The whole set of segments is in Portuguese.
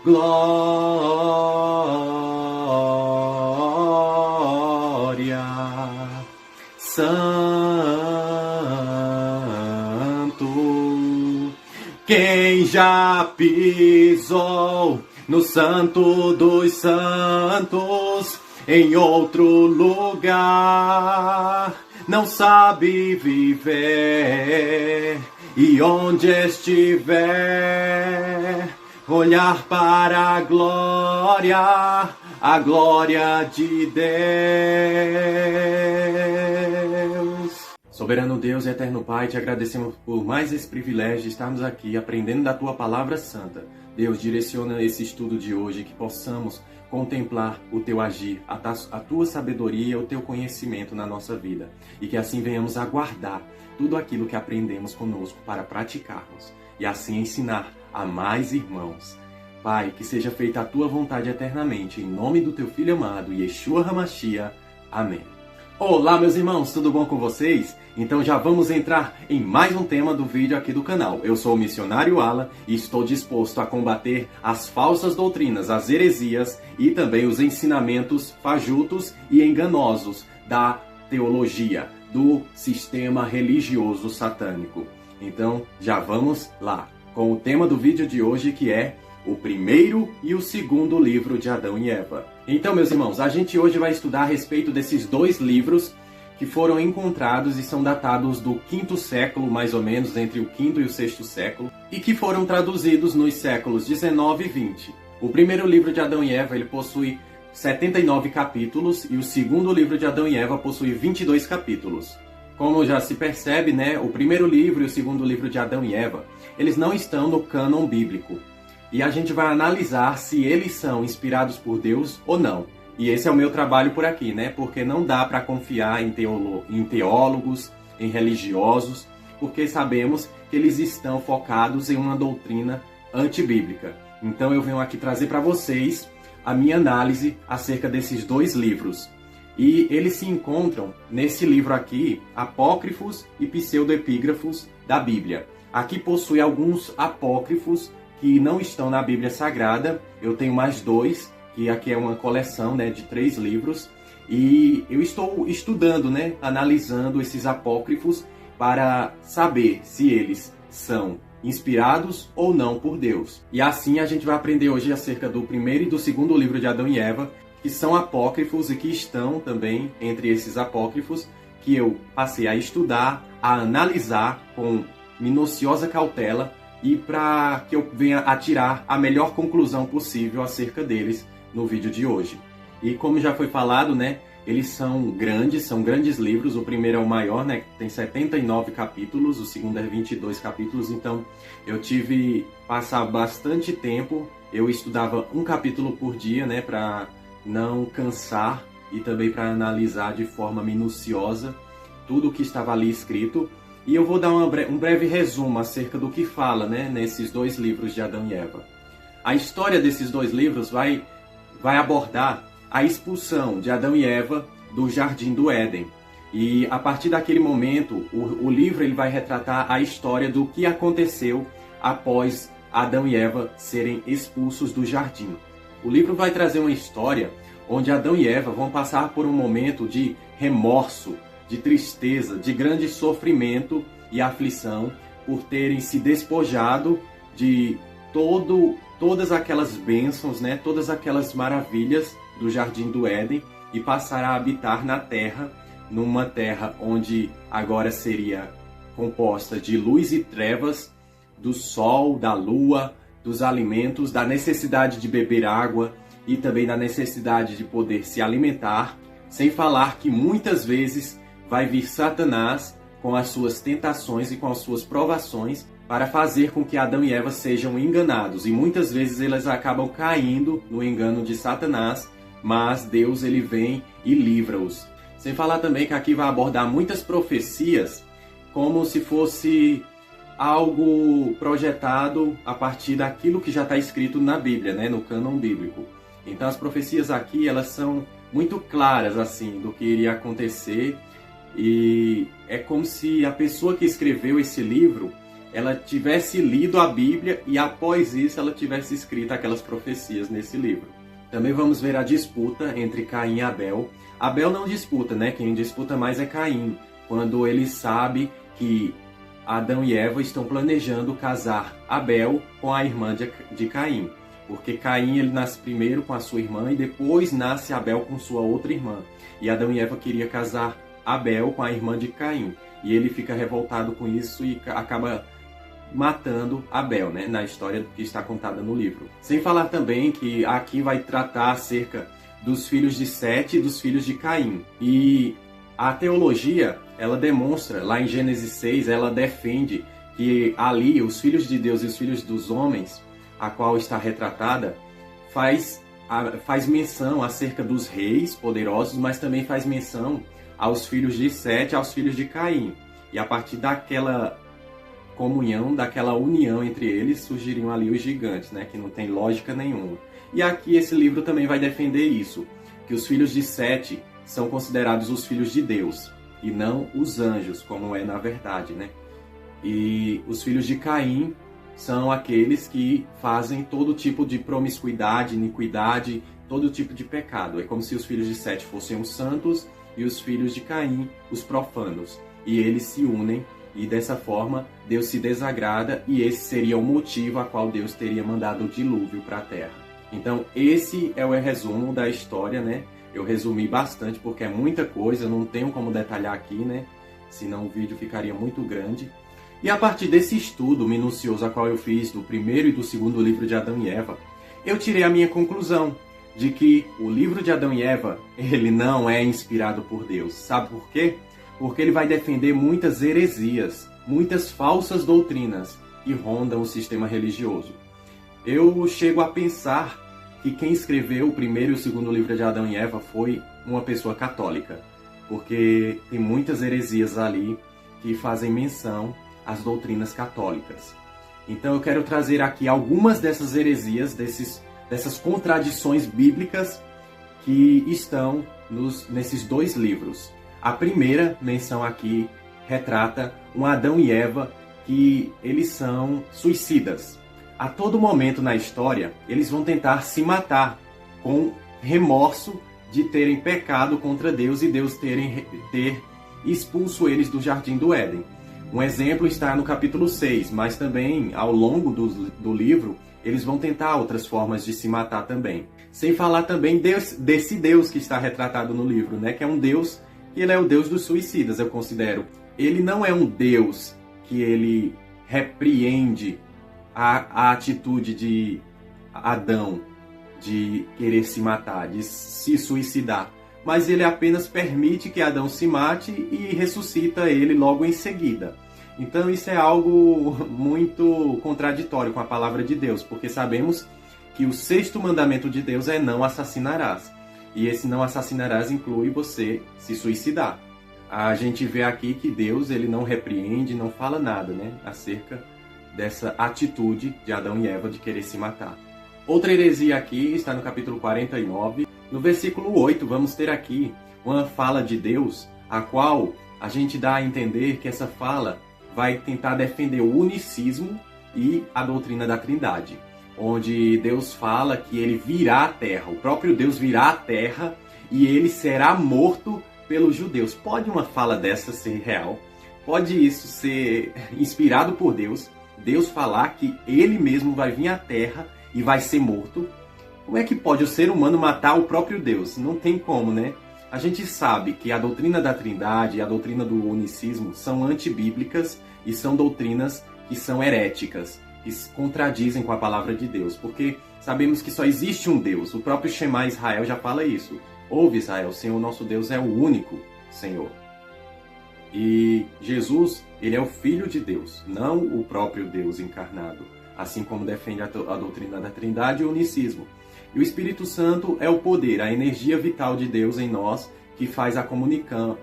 glória. Santo, quem já pisou no Santo dos Santos, em outro lugar, não sabe viver, e onde estiver, olhar para a glória de Deus. Soberano Deus e eterno Pai, te agradecemos por mais esse privilégio de estarmos aqui aprendendo da Tua Palavra Santa. Deus, direciona esse estudo de hoje, que possamos contemplar o Teu agir, a Tua sabedoria, o Teu conhecimento na nossa vida. E que assim venhamos a guardar tudo aquilo que aprendemos conosco para praticarmos. E assim ensinar a mais irmãos. Pai, que seja feita a Tua vontade eternamente, em nome do Teu Filho amado, Yeshua HaMashiach. Amém. Olá, meus irmãos, tudo bom com vocês? Então já vamos entrar em mais um tema do vídeo aqui do canal. Eu sou o missionário Alan e estou disposto a combater as falsas doutrinas, as heresias e também os ensinamentos fajutos e enganosos da teologia, do sistema religioso satânico. Então já vamos lá com o tema do vídeo de hoje, que é o primeiro e o segundo livro de Adão e Eva. Então, meus irmãos, a gente hoje vai estudar a respeito desses dois livros que foram encontrados e são datados do 5º século, mais ou menos, entre o 5º e o 6º século, e que foram traduzidos nos séculos 19 e 20. O primeiro livro de Adão e Eva, ele possui 79 capítulos, e o segundo livro de Adão e Eva possui 22 capítulos. Como já se percebe, né, o primeiro livro e o segundo livro de Adão e Eva, eles não estão no cânon bíblico. E a gente vai analisar se eles são inspirados por Deus ou não. E esse é o meu trabalho por aqui, né? Porque não dá para confiar em teólogos, em religiosos, porque sabemos que eles estão focados em uma doutrina antibíblica. Então eu venho aqui trazer para vocês a minha análise acerca desses dois livros. E eles se encontram nesse livro aqui, apócrifos e pseudoepígrafos da Bíblia. Aqui possui alguns apócrifos que não estão na Bíblia Sagrada. Eu tenho mais dois, que aqui é uma coleção, né, de 3 livros. E eu estou estudando, né, analisando esses apócrifos para saber se eles são inspirados ou não por Deus. E assim a gente vai aprender hoje acerca do primeiro e do segundo livro de Adão e Eva, que são apócrifos e que estão também entre esses apócrifos que eu passei a estudar, a analisar com minuciosa cautela, e para que eu venha a tirar a melhor conclusão possível acerca deles no vídeo de hoje. E como já foi falado, né, eles são grandes livros. O primeiro é o maior, né, tem 79 capítulos, o segundo é 22 capítulos, então eu tive que passar bastante tempo. Eu estudava um capítulo por dia, né, para não cansar e também para analisar de forma minuciosa tudo o que estava ali escrito. E eu vou dar um breve resumo acerca do que fala, né, nesses dois livros de Adão e Eva. A história desses dois livros vai abordar a expulsão de Adão e Eva do Jardim do Éden. E a partir daquele momento, o livro ele vai retratar a história do que aconteceu após Adão e Eva serem expulsos do jardim. O livro vai trazer uma história onde Adão e Eva vão passar por um momento de remorso, de tristeza, de grande sofrimento e aflição por terem se despojado de todas aquelas bênçãos, né, todas aquelas maravilhas do Jardim do Éden, e passar a habitar na terra, numa terra onde agora seria composta de luz e trevas, do sol, da lua, dos alimentos, da necessidade de beber água e também da necessidade de poder se alimentar, sem falar que muitas vezes vai vir Satanás com as suas tentações e com as suas provações para fazer com que Adão e Eva sejam enganados. E muitas vezes eles acabam caindo no engano de Satanás, mas Deus ele vem e livra-os. Sem falar também que aqui vai abordar muitas profecias como se fosse algo projetado a partir daquilo que já está escrito na Bíblia, né, no cânon bíblico. Então as profecias aqui elas são muito claras assim do que iria acontecer. E é como se a pessoa que escreveu esse livro ela tivesse lido a Bíblia e após isso ela tivesse escrito aquelas profecias nesse livro. Também vamos ver a disputa entre Caim e Abel. Abel não disputa, né? Quem disputa mais é Caim, quando ele sabe que Adão e Eva estão planejando casar Abel com a irmã de Caim. Porque Caim ele nasce primeiro com a sua irmã e depois nasce Abel com sua outra irmã. E Adão e Eva queriam casar Abel com a irmã de Caim. E ele fica revoltado com isso e acaba matando Abel, né, na história que está contada no livro. Sem falar também que aqui vai tratar acerca dos filhos de Sete e dos filhos de Caim. E a teologia, ela demonstra, lá em Gênesis 6, ela defende que ali os filhos de Deus e os filhos dos homens, a qual está retratada, faz menção acerca dos reis poderosos, mas também faz menção aos filhos de Sete, aos filhos de Caim. E a partir daquela comunhão, daquela união entre eles, surgiriam ali os gigantes, né, que não tem lógica nenhuma. E aqui esse livro também vai defender isso, que os filhos de Sete são considerados os filhos de Deus, e não os anjos, como é na verdade, né? E os filhos de Caim são aqueles que fazem todo tipo de promiscuidade, iniquidade, todo tipo de pecado. É como se os filhos de Sete fossem os santos e os filhos de Caim, os profanos. E eles se unem e dessa forma Deus se desagrada e esse seria o motivo a qual Deus teria mandado o dilúvio para a terra. Então esse é o resumo da história, né? Eu resumi bastante porque é muita coisa, não tenho como detalhar aqui, né? Senão o vídeo ficaria muito grande. E a partir desse estudo minucioso a qual eu fiz do primeiro e do segundo livro de Adão e Eva, eu tirei a minha conclusão de que o livro de Adão e Eva, ele não é inspirado por Deus. Sabe por quê? Porque ele vai defender muitas heresias, muitas falsas doutrinas que rondam o sistema religioso. Eu chego a pensar que quem escreveu o primeiro e o segundo livro de Adão e Eva foi uma pessoa católica, porque tem muitas heresias ali que fazem menção às doutrinas católicas. Então eu quero trazer aqui algumas dessas heresias, dessas contradições bíblicas que estão nesses dois livros. A primeira menção aqui retrata um Adão e Eva que eles são suicidas. A todo momento na história, eles vão tentar se matar com remorso de terem pecado contra Deus e Deus ter expulso eles do Jardim do Éden. Um exemplo está no capítulo 6, mas também ao longo do livro, eles vão tentar outras formas de se matar também. Sem falar também desse Deus que está retratado no livro, né? Que é um Deus que ele é o Deus dos suicidas, eu considero. Ele não é um Deus que ele repreende a atitude de Adão de querer se matar, de se suicidar. Mas ele apenas permite que Adão se mate e ressuscita ele logo em seguida. Então isso é algo muito contraditório com a palavra de Deus, porque sabemos que o sexto mandamento de Deus é não assassinarás. E esse não assassinarás inclui você se suicidar. A gente vê aqui que Deus ele não repreende, não fala nada, né, acerca dessa atitude de Adão e Eva de querer se matar. Outra heresia aqui está no capítulo 49. No versículo 8, vamos ter aqui uma fala de Deus, a qual a gente dá a entender que essa fala vai tentar defender o unicismo e a doutrina da Trindade, onde Deus fala que ele virá à terra, o próprio Deus virá à terra e ele será morto pelos judeus. Pode uma fala dessa ser real? Pode isso ser inspirado por Deus? Deus falar que ele mesmo vai vir à terra e vai ser morto? Como é que pode o ser humano matar o próprio Deus? Não tem como, né? A gente sabe que a doutrina da Trindade e a doutrina do unicismo são antibíblicas e são doutrinas que são heréticas, que se contradizem com a palavra de Deus, porque sabemos que só existe um Deus. O próprio Shema Israel já fala isso. Ouve, Israel, o Senhor nosso Deus é o único Senhor. E Jesus, ele é o Filho de Deus, não o próprio Deus encarnado, assim como defende a doutrina da Trindade e o unicismo. E o Espírito Santo é o poder, a energia vital de Deus em nós, que faz a comunicação,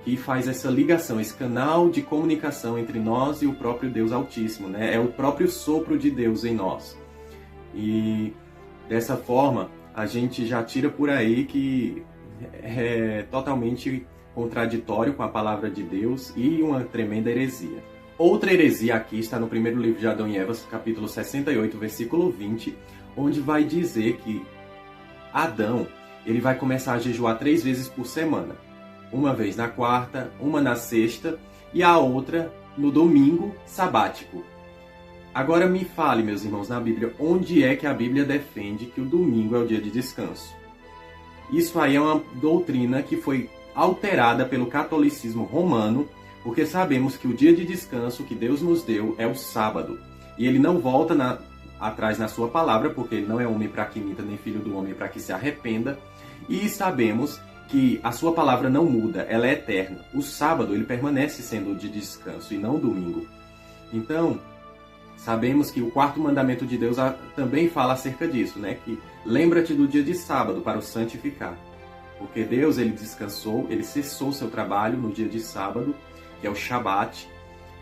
que faz essa ligação, esse canal de comunicação entre nós e o próprio Deus Altíssimo, né? É o próprio sopro de Deus em nós. E dessa forma, a gente já tira por aí que é totalmente contraditório com a palavra de Deus e uma tremenda heresia. Outra heresia aqui está no primeiro livro de Adão e Eva, capítulo 68, versículo 20, onde vai dizer que Adão, ele vai começar a jejuar 3 vezes por semana. Uma vez na quarta, uma na sexta e a outra no domingo sabático. Agora me fale, meus irmãos, na Bíblia, onde é que a Bíblia defende que o domingo é o dia de descanso? Isso aí é uma doutrina que foi alterada pelo catolicismo romano, porque sabemos que o dia de descanso que Deus nos deu é o sábado. E ele não volta atrás na sua palavra, porque ele não é homem para que minta, nem filho do homem para que se arrependa. E sabemos que a sua palavra não muda, ela é eterna. O sábado ele permanece sendo o de descanso e não o domingo. Então, sabemos que o quarto mandamento de Deus também fala acerca disso, né? Que lembra-te do dia de sábado para o santificar. Porque Deus, ele descansou, ele cessou seu trabalho no dia de sábado, que é o Shabat,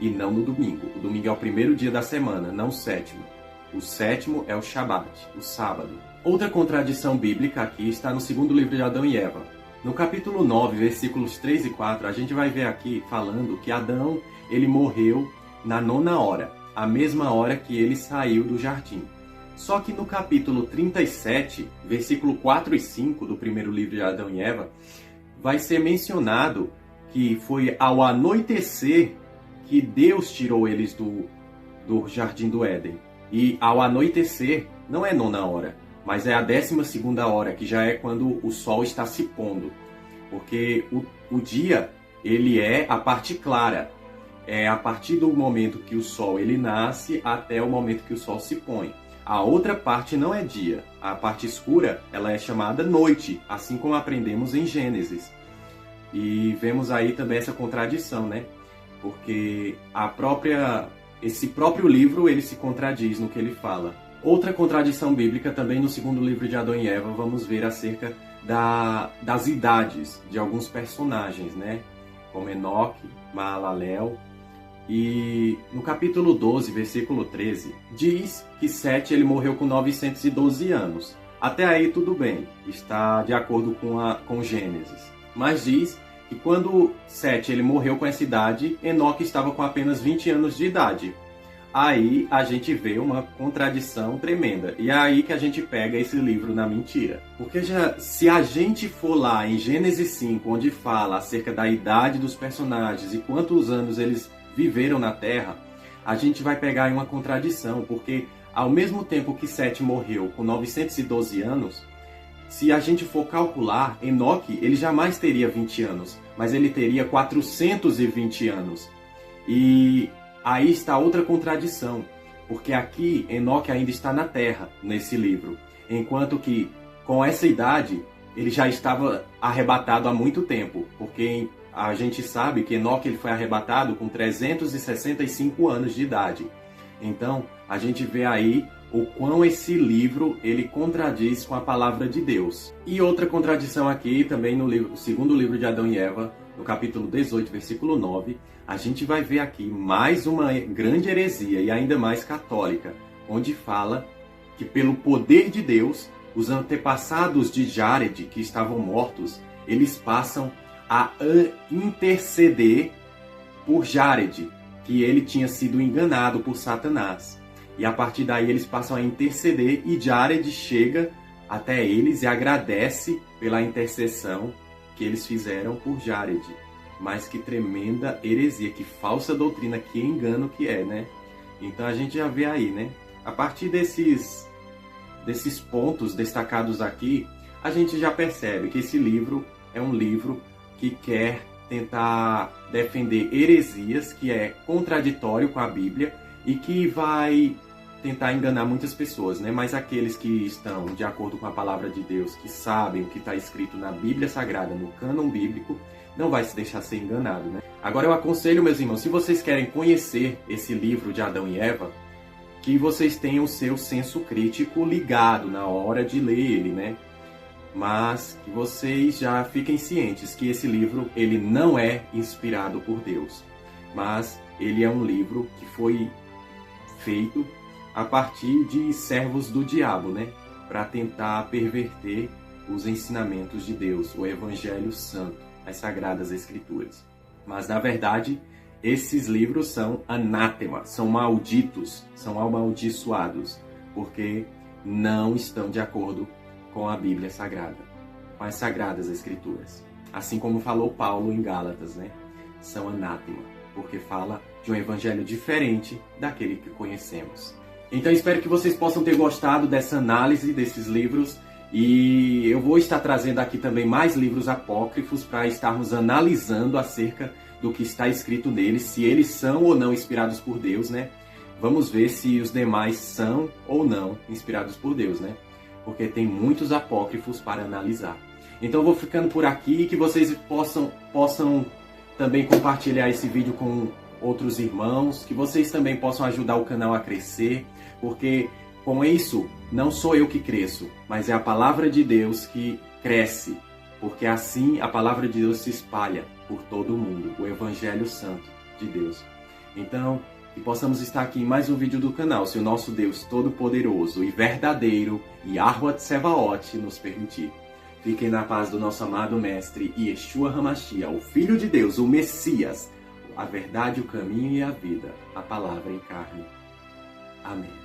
e não no domingo. O domingo é o primeiro dia da semana, não o sétimo. O sétimo é o Shabat, o sábado. Outra contradição bíblica aqui está no segundo livro de Adão e Eva. No capítulo 9, versículos 3 e 4, a gente vai ver aqui falando que Adão, ele morreu na 9ª hora, a mesma hora que ele saiu do jardim. Só que no capítulo 37, versículo 4 e 5 do primeiro livro de Adão e Eva, vai ser mencionado que foi ao anoitecer que Deus tirou eles do jardim do Éden. E ao anoitecer não é 9ª hora, mas é a 12ª hora, que já é quando o sol está se pondo. Porque o dia, ele é a parte clara. É a partir do momento que o sol ele nasce até o momento que o sol se põe. A outra parte não é dia. A parte escura, ela é chamada noite, assim como aprendemos em Gênesis. E vemos aí também essa contradição, né? Porque esse próprio livro, ele se contradiz no que ele fala. Outra contradição bíblica também no segundo livro de Adão e Eva, vamos ver acerca das idades de alguns personagens, né? Como Enoque, Maalalel. E no capítulo 12, versículo 13, diz que Sete ele morreu com 912 anos. Até aí tudo bem, está de acordo com Gênesis. Mas diz que quando Sete ele morreu com essa idade, Enoque estava com apenas 20 anos de idade. Aí a gente vê uma contradição tremenda. E é aí que a gente pega esse livro na mentira. Porque se a gente for lá em Gênesis 5, onde fala acerca da idade dos personagens e quantos anos eles viveram na Terra, a gente vai pegar em uma contradição, porque ao mesmo tempo que Sete morreu com 912 anos, se a gente for calcular, Enoque, ele jamais teria 20 anos, mas ele teria 420 anos. E aí está outra contradição, porque aqui Enoque ainda está na Terra, nesse livro, enquanto que com essa idade ele já estava arrebatado há muito tempo, porque a gente sabe que Enoque ele foi arrebatado com 365 anos de idade. Então, a gente vê aí o quão esse livro ele contradiz com a palavra de Deus. E outra contradição aqui, também no segundo livro de Adão e Eva, no capítulo 18, versículo 9, a gente vai ver aqui mais uma grande heresia, e ainda mais católica, onde fala que pelo poder de Deus, os antepassados de Jared, que estavam mortos, eles passam a interceder por Jared, que ele tinha sido enganado por Satanás. E a partir daí eles passam a interceder e Jared chega até eles e agradece pela intercessão que eles fizeram por Jared. Mas que tremenda heresia, que falsa doutrina, que engano que é, né? Então a gente já vê aí, né? A partir desses pontos destacados aqui, a gente já percebe que esse livro é um livro que quer tentar defender heresias, que é contraditório com a Bíblia e que vai tentar enganar muitas pessoas, né? Mas aqueles que estão de acordo com a palavra de Deus, que sabem o que está escrito na Bíblia Sagrada, no cânon bíblico, não vai se deixar ser enganado, né? Agora eu aconselho, meus irmãos, se vocês querem conhecer esse livro de Adão e Eva, que vocês tenham o seu senso crítico ligado na hora de ler ele, né? Mas que vocês já fiquem cientes que esse livro ele não é inspirado por Deus, mas ele é um livro que foi feito a partir de servos do diabo, né? Para tentar perverter os ensinamentos de Deus, o Evangelho Santo, as Sagradas Escrituras. Mas, na verdade, esses livros são anátema, são malditos, são amaldiçoados, porque não estão de acordo com a Bíblia Sagrada, com as Sagradas Escrituras. Assim como falou Paulo em Gálatas, né? São anátema, porque fala de um evangelho diferente daquele que conhecemos. Então espero que vocês possam ter gostado dessa análise desses livros, e eu vou estar trazendo aqui também mais livros apócrifos para estarmos analisando acerca do que está escrito neles, se eles são ou não inspirados por Deus, né? Vamos ver se os demais são ou não inspirados por Deus, né? Porque tem muitos apócrifos para analisar. Então eu vou ficando por aqui, e que vocês possam também compartilhar esse vídeo com outros irmãos, que vocês também possam ajudar o canal a crescer, porque com isso não sou eu que cresço, mas é a palavra de Deus que cresce, porque assim a palavra de Deus se espalha por todo o mundo, o Evangelho Santo de Deus. Então, que possamos estar aqui em mais um vídeo do canal, se o nosso Deus Todo-Poderoso e Verdadeiro, Yahuwah Tsevaot, nos permitir. Fiquem na paz do nosso amado Mestre Yeshua HaMashiach, o Filho de Deus, o Messias, a verdade, o caminho e a vida, a palavra em carne. Amém.